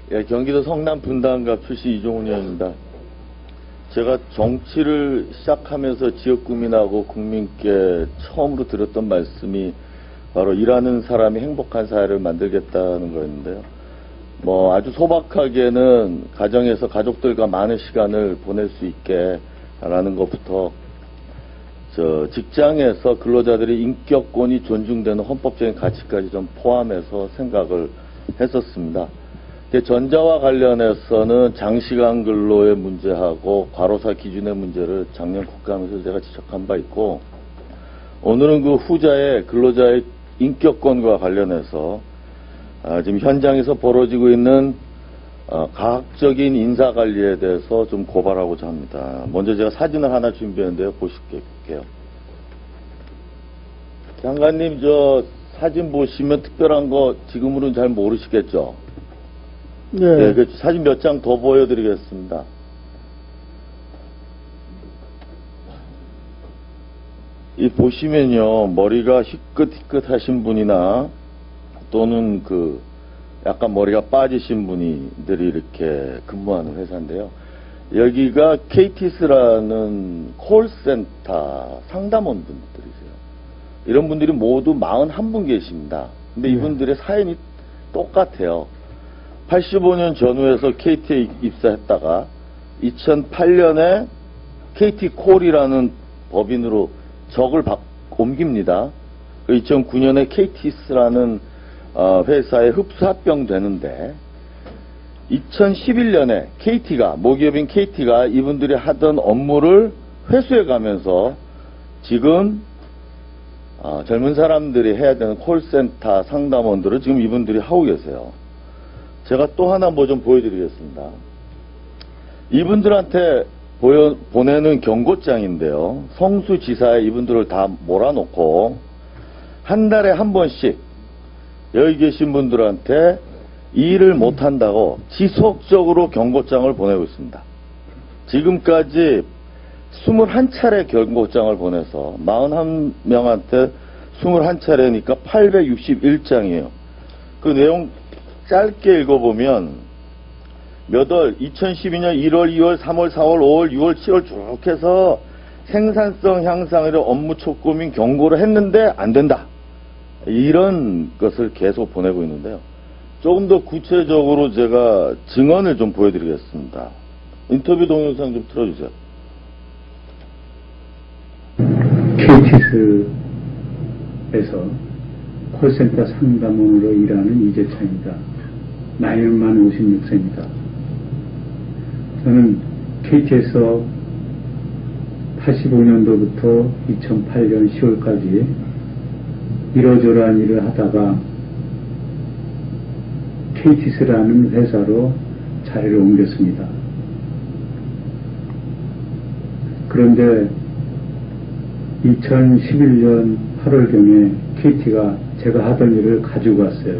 예, 경기도 성남 분당갑 출시 이종훈 의원입니다. 제가 정치를 시작하면서 지역 구민하고 국민께 처음으로 드렸던 말씀이 바로 일하는 사람이 행복한 사회를 만들겠다는 거였는데요. 아주 소박하게는 가정에서 가족들과 많은 시간을 보낼 수 있게 라는 것부터 직장에서 근로자들의 인격권이 존중되는 헌법적인 가치까지 좀 포함해서 생각을 했었습니다. 전자와 관련해서는 장시간 근로의 문제하고 과로사 기준의 문제를 작년 국감에서 제가 지적한 바 있고, 오늘은 그 후자의 근로자의 인격권과 관련해서 지금 현장에서 벌어지고 있는 과학적인 인사관리에 대해서 좀 고발하고자 합니다. 먼저 제가 사진을 하나 준비했는데요. 보실게요. 장관님, 저 사진 보시면 특별한 거 지금으로는 잘 모르시겠죠? 네, 그 사진 몇 장 더 보여드리겠습니다. 이 보시면요, 머리가 희끗희끗하신 분이나 또는 약간 머리가 빠지신 분들이 이렇게 근무하는 회사인데요. 여기가 KTS라는 콜센터 상담원 분들이세요. 이런 분들이 모두 41분 계십니다. 근데 이분들의 사연이 똑같아요. 85년 전후에서 KT에 입사했다가 2008년에 KT콜이라는 법인으로 적을 옮깁니다. 2009년에 KTS라는 회사에 흡수 합병되는데 2011년에 KT가, 모기업인 KT가 이분들이 하던 업무를 회수해 가면서 지금 젊은 사람들이 해야 되는 콜센터 상담원들을 지금 이분들이 하고 계세요. 제가 또 하나 좀 보여드리겠습니다. 이분들한테 보내는 경고장인데요. 성수지사에 이분들을 다 몰아놓고 한 달에 한 번씩 여기 계신 분들한테 일을 못한다고 지속적으로 경고장을 보내고 있습니다. 지금까지 21차례 경고장을 보내서 41명한테 21차례니까 861장이에요. 그 내용 짧게 읽어보면 2012년 1월, 2월, 3월, 4월, 5월, 6월, 7월 쭉 해서 생산성 향상으로 업무 촉구 및 경고를 했는데 안 된다. 이런 것을 계속 보내고 있는데요. 조금 더 구체적으로 제가 증언을 좀 보여드리겠습니다. 인터뷰 동영상 좀 틀어주세요. KTS에서 콜센터 상담원으로 일하는 이재창입니다. 나이는 만 56세입니다. 저는 KT에서 85년도부터 2008년 10월까지 이러저러한 일을 하다가 KTS라는 회사로 자리를 옮겼습니다. 그런데 2011년 8월경에 KT가 제가 하던 일을 가지고 왔어요.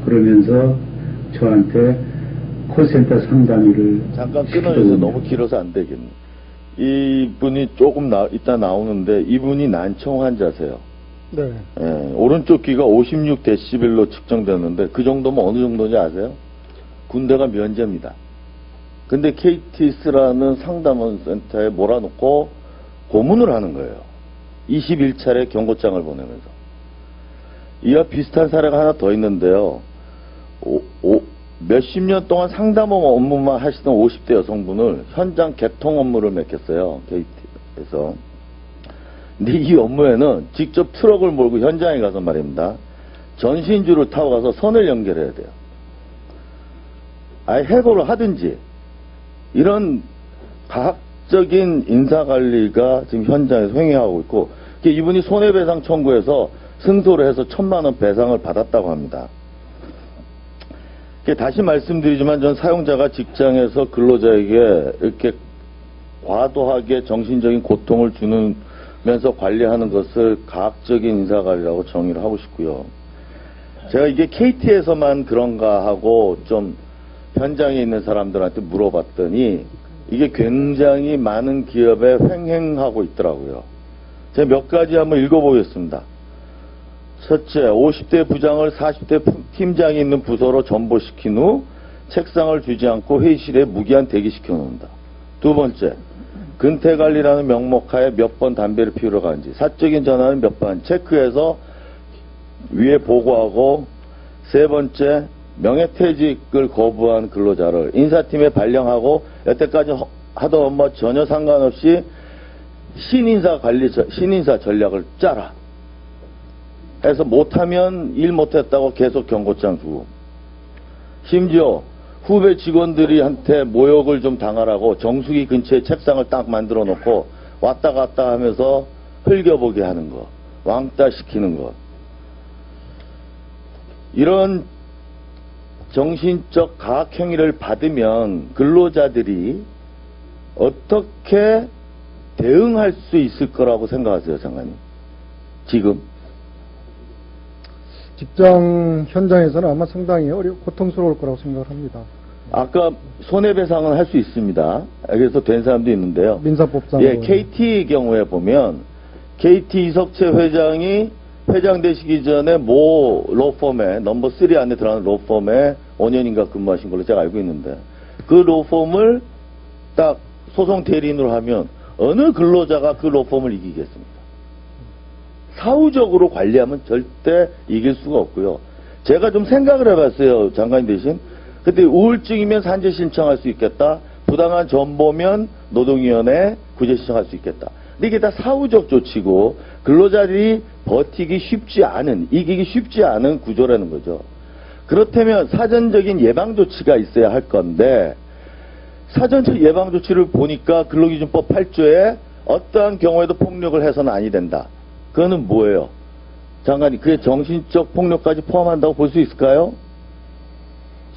그러면서 저한테 콜센터 상담 일을 잠깐 끊어줘서 너무 길어서 안 되겠네. 이분이 조금 이따 나오는데 이분이 난청 환자세요. 네. 예, 오른쪽 귀가 56데시벨로 측정되는데 그 정도면 어느 정도인지 아세요? 군대가 면제입니다. 근데 KTS라는 상담원 센터에 몰아놓고 고문을 하는 거예요. 21차례 경고장을 보내면서. 이와 비슷한 사례가 하나 더 있는데요. 몇십 년 동안 상담원 업무만 하시던 50대 여성분을 현장 개통 업무를 맡겼어요. KT에서. 근데 이 업무에는 직접 트럭을 몰고 현장에 가서 말입니다. 전신주를 타고 가서 선을 연결해야 돼요. 아예 해고를 하든지 이런 과학적인 인사관리가 지금 현장에서 횡행하고 있고, 이분이 손해배상 청구해서 승소를 해서 1,000만 원 배상을 받았다고 합니다. 다시 말씀드리지만 전 사용자가 직장에서 근로자에게 이렇게 과도하게 정신적인 고통을 주면서 관리하는 것을 과학적인 인사관리라고 정의를 하고 싶고요. 제가 이게 KT에서만 그런가 하고 좀 현장에 있는 사람들한테 물어봤더니 이게 굉장히 많은 기업에 횡행하고 있더라고요. 제가 몇 가지 한번 읽어보겠습니다. 첫째, 50대 부장을 40대 팀장이 있는 부서로 전보시킨 후 책상을 주지 않고 회의실에 무기한 대기시켜 놓는다. 두 번째, 근태관리라는 명목하에 몇 번 담배를 피우러 가는지, 사적인 전화는 몇 번 체크해서 위에 보고하고, 세 번째, 명예퇴직을 거부한 근로자를 인사팀에 발령하고 여태까지 하던 업무 전혀 상관없이 신인사 전략을 짜라 해서 못하면 일 못했다고 계속 경고장 주고, 심지어 후배 직원들이한테 모욕을 좀 당하라고 정수기 근처에 책상을 딱 만들어 놓고 왔다 갔다 하면서 흘겨보게 하는 것, 왕따 시키는 것, 이런 정신적 가학행위를 받으면 근로자들이 어떻게 대응할 수 있을 거라고 생각하세요, 장관님? 지금? 직장 현장에서는 아마 상당히 고통스러울 거라고 생각을 합니다. 아까 손해배상은 할 수 있습니다. 그래서 된 사람도 있는데요. 민사법상. 예, KT 경우에 보면 KT 이석채 회장이 회장 되시기 전에 모 로펌에 넘버 3 안에 들어가는 로펌에 5년인가 근무하신 걸로 제가 알고 있는데, 그 로펌을 딱 소송 대리인으로 하면 어느 근로자가 그 로펌을 이기겠습니까? 사후적으로 관리하면 절대 이길 수가 없고요. 제가 좀 생각을 해봤어요, 장관님 대신. 근데 우울증이면 산재 신청할 수 있겠다. 부당한 전보면 노동위원회 구제 신청할 수 있겠다. 근데 이게 다 사후적 조치고 근로자들이 버티기 쉽지 않은, 이기기 쉽지 않은 구조라는 거죠. 그렇다면 사전적인 예방 조치가 있어야 할 건데, 사전적 예방 조치를 보니까 근로기준법 8조에 어떠한 경우에도 폭력을 해서는 아니 된다. 그거는 뭐예요? 장관님, 그게 정신적 폭력까지 포함한다고 볼 수 있을까요?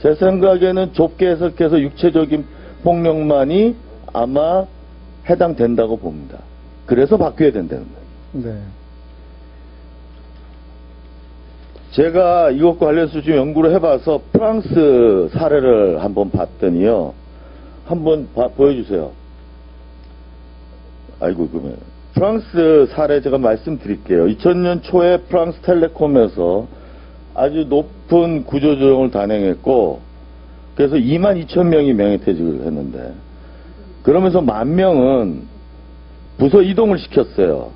제 생각에는 좁게 해석해서 육체적인 폭력만이 아마 해당된다고 봅니다. 그래서 바뀌어야 된다는 거예요. 네. 제가 이것과 관련해서 좀 연구를 해봐서 프랑스 사례를 한번 봤더니요. 한번 보여주세요. 아이고, 그러면. 프랑스 사례 제가 말씀드릴게요. 2000년 초에 프랑스 텔레콤에서 아주 높은 구조조정을 단행했고, 그래서 22,000명이 명예퇴직을 했는데, 그러면서 10,000명은 부서 이동을 시켰어요.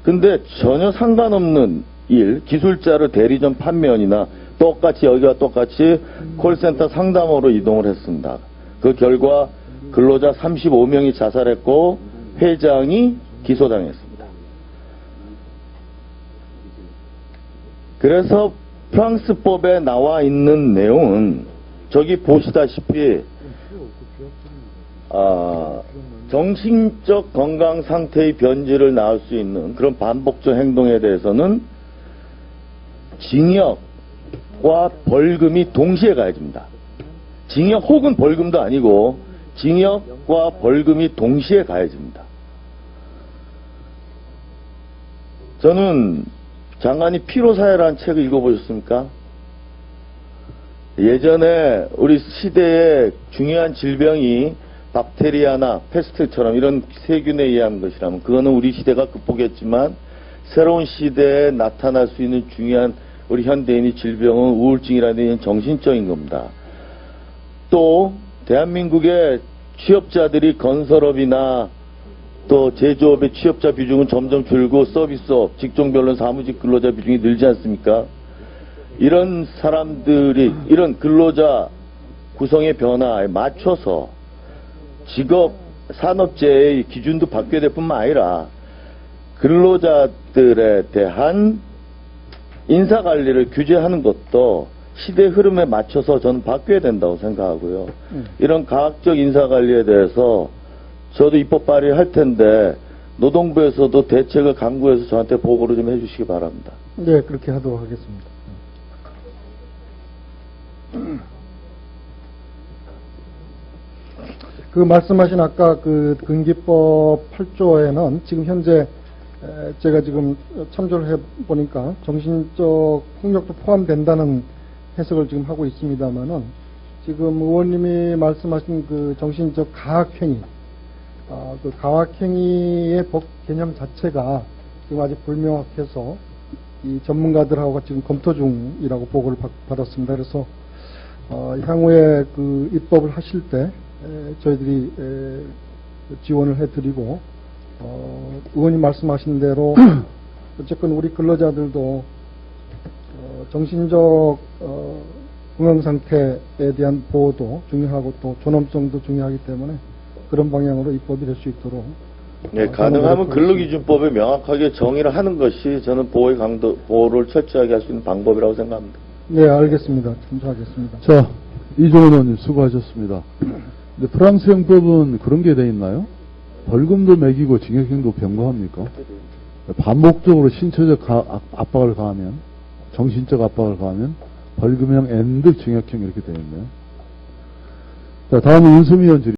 근데 전혀 상관없는 일, 기술자를 대리점 판매원이나 똑같이, 여기와 똑같이 콜센터 상담으로 이동을 했습니다. 그 결과 근로자 35명이 자살했고 회장이 기소당했습니다. 그래서 프랑스법에 나와 있는 내용은 저기 보시다시피 정신적 건강 상태의 변질을 낳을 수 있는 그런 반복적 행동에 대해서는 징역과 벌금이 동시에 가해집니다. 징역 혹은 벌금도 아니고 징역과 벌금이 동시에 가해집니다. 저는 장관이 피로사회라는 책을 읽어보셨습니까? 예전에 우리 시대의 중요한 질병이 박테리아나 페스트처럼 이런 세균에 의한 것이라면 그거는 우리 시대가 극복했지만 새로운 시대에 나타날 수 있는 중요한 우리 현대인의 질병은 우울증이라는 정신적인 겁니다. 또 대한민국의 취업자들이 건설업이나 또 제조업의 취업자 비중은 점점 줄고 서비스업, 직종별로 사무직 근로자 비중이 늘지 않습니까? 이런 사람들이 이런 근로자 구성의 변화에 맞춰서 직업 산업재해의 기준도 바뀌어야 될 뿐만 아니라 근로자들에 대한 인사관리를 규제하는 것도 시대 흐름에 맞춰서 저는 바뀌어야 된다고 생각하고요. 이런 과학적 인사관리에 대해서 저도 입법 발의할 텐데 노동부에서도 대책을 강구해서 저한테 보고를 좀 해주시기 바랍니다. 네, 그렇게 하도록 하겠습니다. 그 말씀하신 아까 그 근기법 8조에는 지금 현재 제가 지금 참조를 해보니까 정신적 폭력도 포함된다는 해석을 지금 하고 있습니다만은 지금 의원님이 말씀하신 그 정신적 가학행위, 그 가학행위의 법 개념 자체가 지금 아직 불명확해서 이 전문가들하고 지금 검토 중이라고 보고를 받았습니다. 그래서 향후에 그 입법을 하실 때 저희들이 지원을 해드리고 의원님 말씀하신 대로 어쨌건 우리 근로자들도 정신적 건강 상태에 대한 보호도 중요하고 또 존엄성도 중요하기 때문에 그런 방향으로 입법이 될 수 있도록 네, 가능하면 근로기준법에 명확하게 정의를 하는 것이 저는 보호를 철저하게 할 수 있는 방법이라고 생각합니다. 네, 알겠습니다. 참조하겠습니다. 자, 이종원 의원님 수고하셨습니다. 근데 프랑스 형법은 그런 게 돼 있나요? 벌금도 매기고 징역형도 병고합니까? 반복적으로 신체적 압박을 가하면, 정신적 압박을 가하면 벌금형 &징역형 이렇게 되어 있네요. 자, 다음은 윤수미 의원 질의.